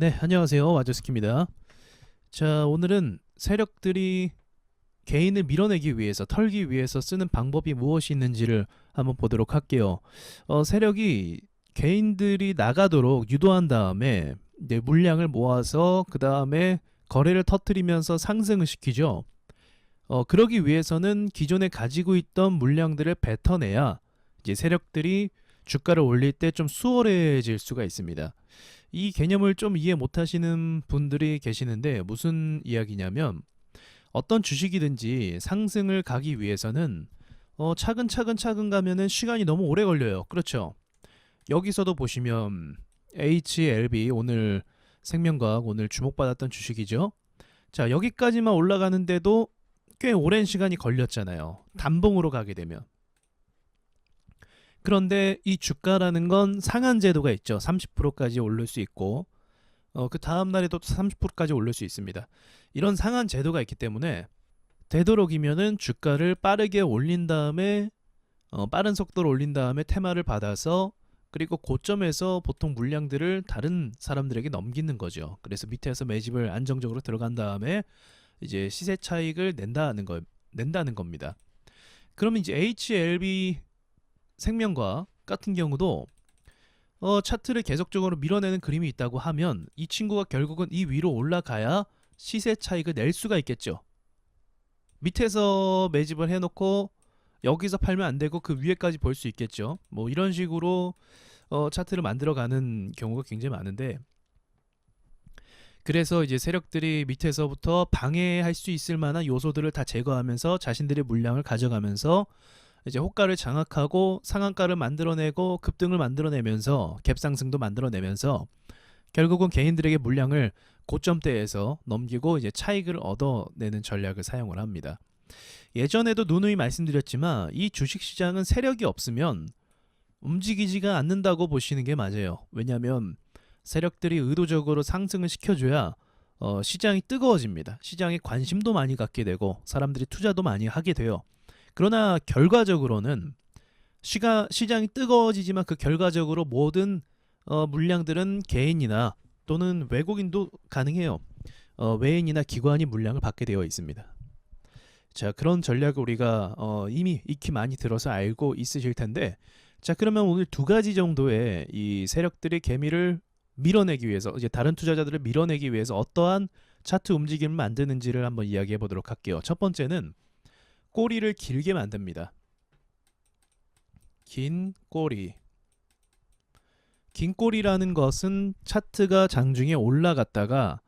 네, 안녕하세요. 와저스키입니다. 자, 오늘은 세력들이 개인을 밀어내기 위해서, 털기 위해서 쓰는 방법이 무엇이 있는지를 한번 보도록 할게요. 세력이 개인들이 나가도록 유도한 다음에 이제 물량을 모아서 그 다음에 거래를 터뜨리면서 상승을 시키죠. 그러기 위해서는 기존에 가지고 있던 물량들을 뱉어내야 이제 세력들이 주가를 올릴 때 좀 수월해질 수가 있습니다. 이 개념을 좀 이해 못하시는 분들이 계시는데 무슨 이야기냐면 어떤 주식이든지 상승을 가기 위해서는 차근차근 가면은 시간이 너무 오래 걸려요. 그렇죠? 여기서도 보시면 HLB 오늘 생명과학 오늘 주목받았던 주식이죠. 자, 여기까지만 올라가는데도 꽤 오랜 시간이 걸렸잖아요. 단봉으로 가게 되면. 그런데 이 주가라는 건 상한 제도가 있죠. 30%까지 오를 수 있고 그 다음 날에도 30%까지 오를 수 있습니다. 이런 상한 제도가 있기 때문에 되도록이면은 주가를 빠르게 올린 다음에 빠른 속도로 올린 다음에 테마를 받아서 그리고 고점에서 보통 물량들을 다른 사람들에게 넘기는 거죠. 그래서 밑에서 매집을 안정적으로 들어간 다음에 이제 시세 차익을 낸다는 겁니다. 그러면 이제 HLB 생명과 같은 경우도 차트를 계속적으로 밀어내는 그림이 있다고 하면 이 친구가 결국은 이 위로 올라가야 시세 차익을 낼 수가 있겠죠. 밑에서 매집을 해놓고 여기서 팔면 안 되고 그 위에까지 볼 수 있겠죠. 뭐 이런 식으로 차트를 만들어가는 경우가 굉장히 많은데, 그래서 이제 세력들이 밑에서부터 방해할 수 있을 만한 요소들을 다 제거하면서 자신들의 물량을 가져가면서 이제 호가를 장악하고 상한가를 만들어내고 급등을 만들어내면서 갭상승도 만들어내면서 결국은 개인들에게 물량을 고점대에서 넘기고 이제 차익을 얻어내는 전략을 사용을 합니다. 예전에도 누누이 말씀드렸지만 이 주식시장은 세력이 없으면 움직이지가 않는다고 보시는 게 맞아요. 왜냐하면 세력들이 의도적으로 상승을 시켜줘야 시장이 뜨거워집니다. 시장에 관심도 많이 갖게 되고 사람들이 투자도 많이 하게 돼요. 그러나 결과적으로는 시장이 뜨거워지지만 그 결과적으로 모든 물량들은 개인이나 또는 외국인도 가능해요. 외인이나 기관이 물량을 받게 되어 있습니다. 자, 그런 전략을 우리가 이미 익히 많이 들어서 알고 있으실 텐데, 자, 그러면 오늘 두 가지 정도의 이 세력들의 개미를 밀어내기 위해서, 이제 다른 투자자들을 밀어내기 위해서 어떠한 차트 움직임을 만드는지를 한번 이야기해 보도록 할게요. 첫 번째는 꼬리를 길게 만듭니다. 긴 꼬리. 긴 꼬리라는 것은 차트가 장중에 올라갔다가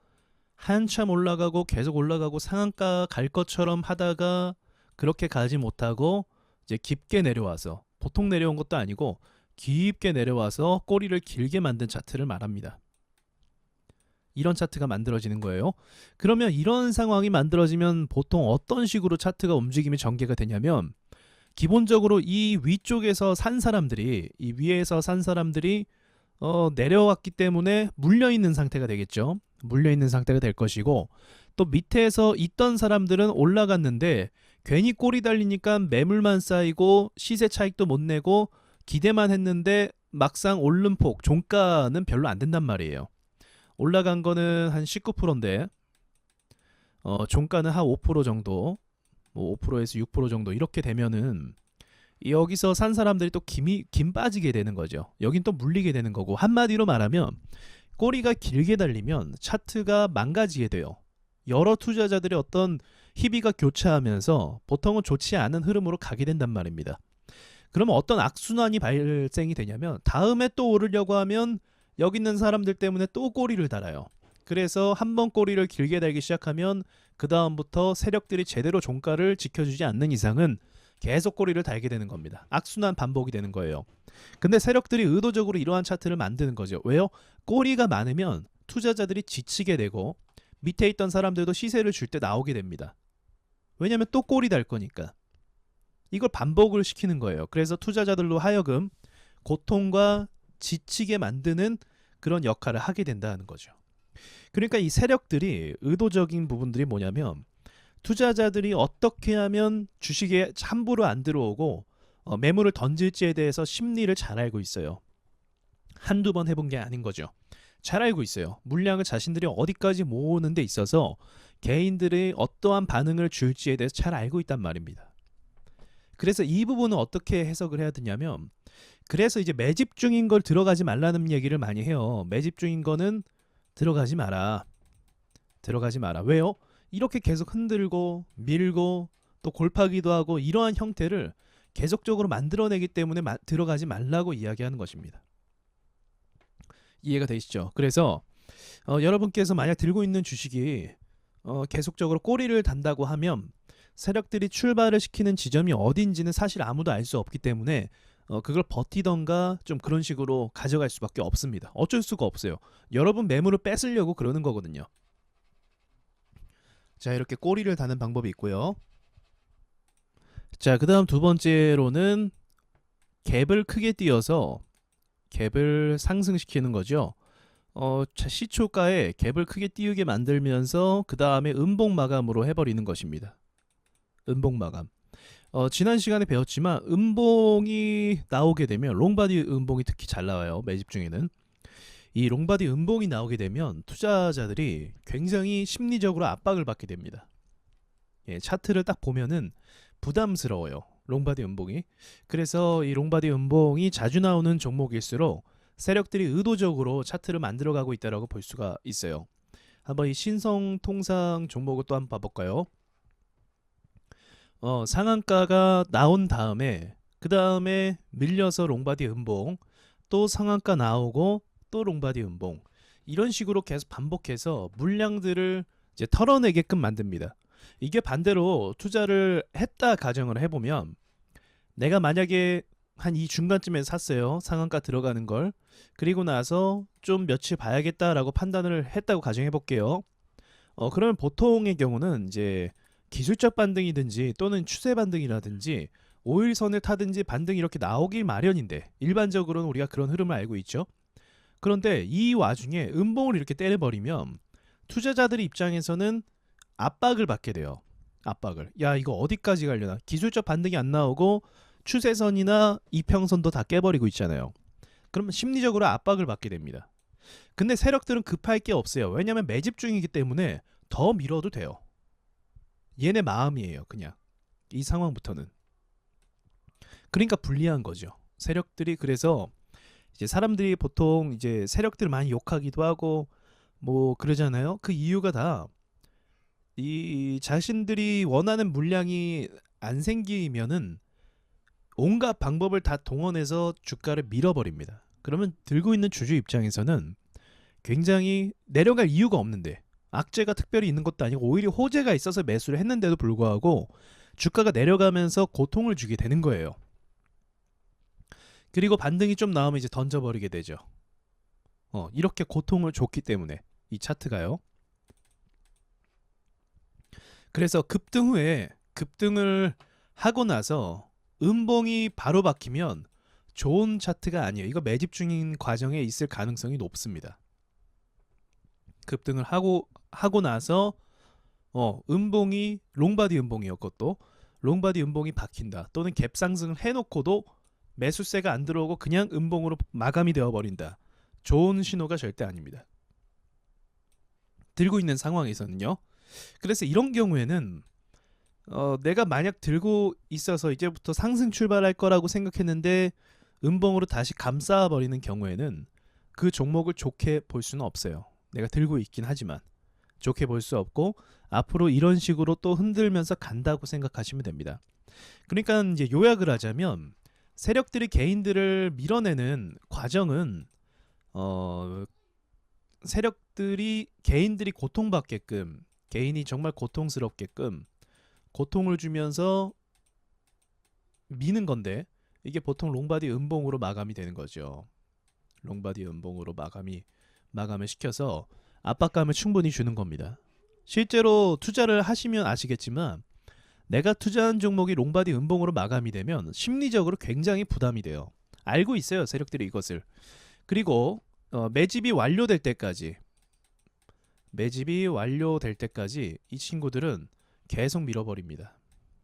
한참 올라가고 계속 올라가고 상한가 갈 것처럼 하다가 그렇게 가지 못하고 이제 깊게 내려와서, 보통 내려온 것도 아니고 깊게 내려와서 꼬리를 길게 만든 차트를 말합니다. 이런 차트가 만들어지는 거예요. 그러면 이런 상황이 만들어지면 보통 어떤 식으로 차트가 움직임이 전개가 되냐면, 기본적으로 이 위쪽에서 산 사람들이, 이 위에서 산 사람들이 내려왔기 때문에 물려있는 상태가 되겠죠. 물려있는 상태가 될 것이고, 또 밑에서 있던 사람들은 올라갔는데 괜히 꼬리 달리니까 매물만 쌓이고 시세 차익도 못 내고 기대만 했는데 막상 오른 폭, 종가는 별로 안 된단 말이에요. 올라간 거는 한 19%인데 종가는 한 5% 정도, 뭐 5%에서 6% 정도 이렇게 되면은 여기서 산 사람들이 또 김 빠지게 되는 거죠. 여긴 또 물리게 되는 거고, 한마디로 말하면 꼬리가 길게 달리면 차트가 망가지게 돼요. 여러 투자자들의 어떤 희비가 교차하면서 보통은 좋지 않은 흐름으로 가게 된단 말입니다. 그러면 어떤 악순환이 발생이 되냐면, 다음에 또 오르려고 하면 여기 있는 사람들 때문에 또 꼬리를 달아요. 그래서 한번 꼬리를 길게 달기 시작하면 그 다음부터 세력들이 제대로 종가를 지켜주지 않는 이상은 계속 꼬리를 달게 되는 겁니다. 악순환 반복이 되는 거예요. 근데 세력들이 의도적으로 이러한 차트를 만드는 거죠. 왜요? 꼬리가 많으면 투자자들이 지치게 되고 밑에 있던 사람들도 시세를 줄 때 나오게 됩니다. 왜냐하면 또 꼬리 달 거니까. 이걸 반복을 시키는 거예요. 그래서 투자자들로 하여금 고통과 지치게 만드는 그런 역할을 하게 된다는 거죠. 그러니까 이 세력들이 의도적인 부분들이 뭐냐면, 투자자들이 어떻게 하면 주식에 함부로 안 들어오고 매물을 던질지에 대해서 심리를 잘 알고 있어요. 한두 번 해본 게 아닌 거죠. 잘 알고 있어요. 물량을 자신들이 어디까지 모으는 데 있어서 개인들이 어떠한 반응을 줄지에 대해서 잘 알고 있단 말입니다. 그래서 이 부분은 어떻게 해석을 해야 되냐면, 그래서 이제 매집 중인 걸 들어가지 말라는 얘기를 많이 해요. 매집 중인 거는 들어가지 마라. 들어가지 마라. 왜요? 이렇게 계속 흔들고 밀고 또 골파기도 하고 이러한 형태를 계속적으로 만들어내기 때문에 들어가지 말라고 이야기하는 것입니다. 이해가 되시죠? 그래서 여러분께서 만약 들고 있는 주식이 계속적으로 꼬리를 단다고 하면 세력들이 출발을 시키는 지점이 어딘지는 사실 아무도 알 수 없기 때문에 그걸 버티던가 좀 그런 식으로 가져갈 수밖에 없습니다. 어쩔 수가 없어요. 여러분 매물을 뺏으려고 그러는 거거든요. 자, 이렇게 꼬리를 다는 방법이 있고요. 자, 그 다음 두 번째로는 갭을 크게 띄어서 갭을 상승시키는 거죠. 시초가에 갭을 크게 띄우게 만들면서 그 다음에 음봉 마감으로 해버리는 것입니다. 음봉 마감. 지난 시간에 배웠지만 음봉이 나오게 되면 롱바디 음봉이 특히 잘 나와요. 매집 중에는. 이 롱바디 음봉이 나오게 되면 투자자들이 굉장히 심리적으로 압박을 받게 됩니다. 예, 차트를 딱 보면은 부담스러워요. 롱바디 음봉이. 그래서 이 롱바디 음봉이 자주 나오는 종목일수록 세력들이 의도적으로 차트를 만들어가고 있다고 볼 수가 있어요. 한번 이 신성통상 종목을 또 한번 봐볼까요? 상한가가 나온 다음에 그 다음에 밀려서 롱바디 음봉, 또 상한가 나오고 또 롱바디 음봉, 이런 식으로 계속 반복해서 물량들을 이제 털어내게끔 만듭니다. 이게 반대로 투자를 했다 가정을 해보면, 내가 만약에 한 이 중간쯤에 샀어요. 상한가 들어가는 걸. 그리고 나서 좀 며칠 봐야겠다라고 판단을 했다고 가정해 볼게요. 그러면 보통의 경우는 이제 기술적 반등이든지 또는 추세 반등이라든지 5일선을 타든지 반등이 이렇게 나오길 마련인데, 일반적으로는 우리가 그런 흐름을 알고 있죠. 그런데 이 와중에 음봉을 이렇게 때려버리면 투자자들 입장에서는 압박을 받게 돼요. 압박을. 야, 이거 어디까지 가려나? 기술적 반등이 안 나오고 추세선이나 이평선도 다 깨버리고 있잖아요. 그러면 심리적으로 압박을 받게 됩니다. 근데 세력들은 급할 게 없어요. 왜냐면 매집 중이기 때문에 더 밀어도 돼요. 얘네 마음이에요, 그냥. 이 상황부터는. 그러니까 불리한 거죠. 세력들이. 그래서 이제 사람들이 보통 이제 세력들을 많이 욕하기도 하고 뭐 그러잖아요. 그 이유가 다 이 자신들이 원하는 물량이 안 생기면은 온갖 방법을 다 동원해서 주가를 밀어버립니다. 그러면 들고 있는 주주 입장에서는 굉장히 내려갈 이유가 없는데, 악재가 특별히 있는 것도 아니고 오히려 호재가 있어서 매수를 했는데도 불구하고 주가가 내려가면서 고통을 주게 되는 거예요. 그리고 반등이 좀 나오면 이제 던져버리게 되죠. 이렇게 고통을 줬기 때문에 이 차트가요. 그래서 급등 후에 급등을 하고 나서 음봉이 바로 박히면 좋은 차트가 아니에요. 이거 매집 중인 과정에 있을 가능성이 높습니다. 급등을 하고 나서 음봉이 롱바디 음봉이었고, 롱바디 음봉이 박힌다, 또는 갭 상승을 해놓고도 매수세가 안 들어오고 그냥 음봉으로 마감이 되어버린다. 좋은 신호가 절대 아닙니다. 들고 있는 상황에서는요. 그래서 이런 경우에는 내가 만약 들고 있어서 이제부터 상승 출발할 거라고 생각했는데 음봉으로 다시 감싸버리는 경우에는 그 종목을 좋게 볼 수는 없어요. 내가 들고 있긴 하지만 좋게 볼 수 없고, 앞으로 이런 식으로 또 흔들면서 간다고 생각하시면 됩니다. 그러니까 이제 요약을 하자면, 세력들이 개인들을 밀어내는 과정은 세력들이 개인들이 고통받게끔, 개인이 정말 고통스럽게끔 고통을 주면서 미는 건데, 이게 보통 롱바디 음봉으로 마감이 되는 거죠. 롱바디 음봉으로 마감을 시켜서 압박감을 충분히 주는 겁니다. 실제로 투자를 하시면 아시겠지만, 내가 투자한 종목이 롱바디 음봉으로 마감이 되면 심리적으로 굉장히 부담이 돼요. 알고 있어요, 세력들이 이것을. 그리고 매집이 완료될 때까지 이 친구들은 계속 밀어버립니다.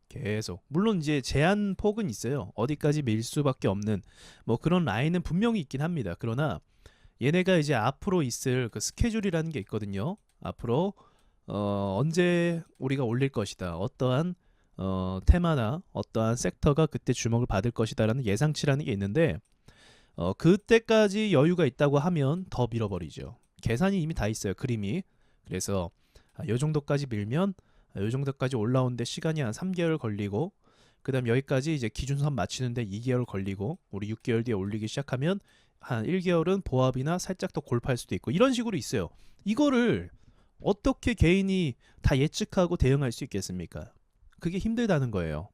계속. 물론 이제 제한 폭은 있어요. 어디까지 밀 수밖에 없는 뭐 그런 라인은 분명히 있긴 합니다. 그러나 얘네가 이제 앞으로 있을 그 스케줄이라는 게 있거든요. 앞으로 언제 우리가 올릴 것이다. 어떠한 테마나 어떠한 섹터가 그때 주목을 받을 것이다라는 예상치라는 게 있는데 그때까지 여유가 있다고 하면 더 밀어버리죠. 계산이 이미 다 있어요. 그림이. 그래서 요 정도까지 밀면 요 정도까지 올라오는데 시간이 한 3개월 걸리고 그다음 여기까지 이제 기준선 맞추는데 2개월 걸리고 우리 6개월 뒤에 올리기 시작하면 한 1개월은 보합이나 살짝 더 골프할 수도 있고 이런 식으로 있어요. 이거를 어떻게 개인이 다 예측하고 대응할 수 있겠습니까? 그게 힘들다는 거예요.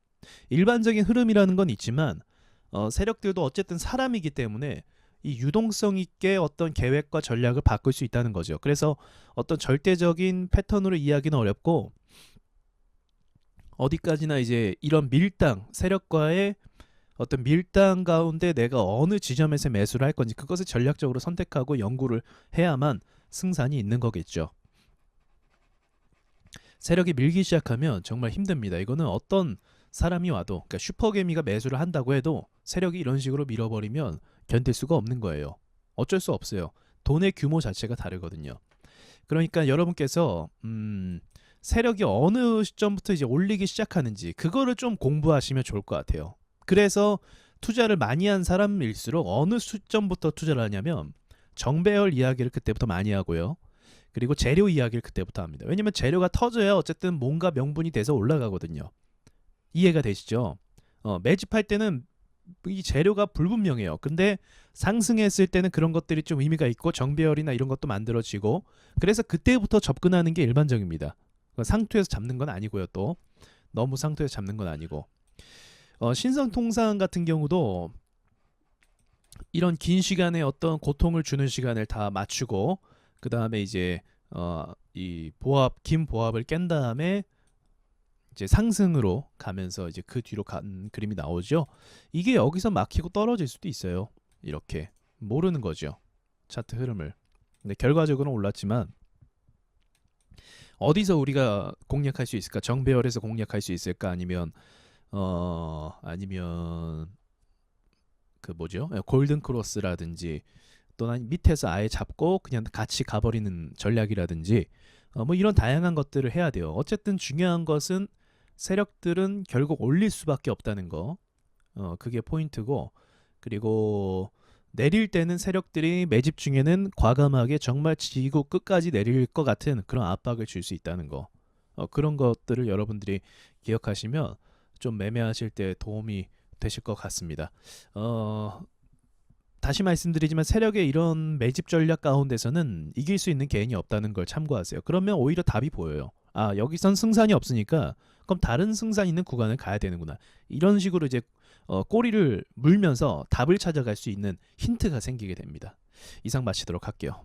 일반적인 흐름이라는 건 있지만 세력들도 어쨌든 사람이기 때문에 이 유동성 있게 어떤 계획과 전략을 바꿀 수 있다는 거죠. 그래서 어떤 절대적인 패턴으로 이해하기는 어렵고 어디까지나 이제 이런 밀당, 세력과의 어떤 밀당 가운데 내가 어느 지점에서 매수를 할 건지 그것을 전략적으로 선택하고 연구를 해야만 승산이 있는 거겠죠. 세력이 밀기 시작하면 정말 힘듭니다. 이거는 어떤 사람이 와도 그러니까 슈퍼개미가 매수를 한다고 해도 세력이 이런 식으로 밀어버리면 견딜 수가 없는 거예요. 어쩔 수 없어요. 돈의 규모 자체가 다르거든요. 그러니까 여러분께서 세력이 어느 시점부터 이제 올리기 시작하는지 그거를 좀 공부하시면 좋을 것 같아요. 그래서 투자를 많이 한 사람일수록 어느 시점부터 투자를 하냐면 정배열 이야기를 그때부터 많이 하고요. 그리고 재료 이야기를 그때부터 합니다. 왜냐면 재료가 터져야 어쨌든 뭔가 명분이 돼서 올라가거든요. 이해가 되시죠? 매집할 때는 이 재료가 불분명해요. 근데 상승했을 때는 그런 것들이 좀 의미가 있고 정배열이나 이런 것도 만들어지고 그래서 그때부터 접근하는 게 일반적입니다. 상투에서 잡는 건 아니고요. 또 너무 상투에서 잡는 건 아니고 신성통상 같은 경우도 이런 긴 시간에 어떤 고통을 주는 시간을 다 맞추고 그 다음에 이제 이 보합 긴 보합을 깬 다음에 이제 상승으로 가면서 이제 그 뒤로 간 그림이 나오죠. 이게 여기서 막히고 떨어질 수도 있어요. 이렇게 모르는 거죠. 차트 흐름을. 근데 결과적으로는 올랐지만 어디서 우리가 공략할 수 있을까? 정배열에서 공략할 수 있을까? 아니면 그 뭐죠? 골든 크로스라든지 또는 밑에서 아예 잡고 그냥 같이 가버리는 전략이라든지 뭐 이런 다양한 것들을 해야 돼요. 어쨌든 중요한 것은 세력들은 결국 올릴 수밖에 없다는 거. 그게 포인트고 그리고 내릴 때는 세력들이 매집 중에는 과감하게 정말 지구 끝까지 내릴 것 같은 그런 압박을 줄 수 있다는 거. 그런 것들을 여러분들이 기억하시면 좀 매매하실 때 도움이 되실 것 같습니다. 다시 말씀드리지만 세력의 이런 매집 전략 가운데서는 이길 수 있는 개인이 없다는 걸 참고하세요. 그러면 오히려 답이 보여요. 아, 여기선 승산이 없으니까 그럼 다른 승산 있는 구간을 가야 되는구나. 이런 식으로 이제 꼬리를 물면서 답을 찾아갈 수 있는 힌트가 생기게 됩니다. 이상 마치도록 할게요.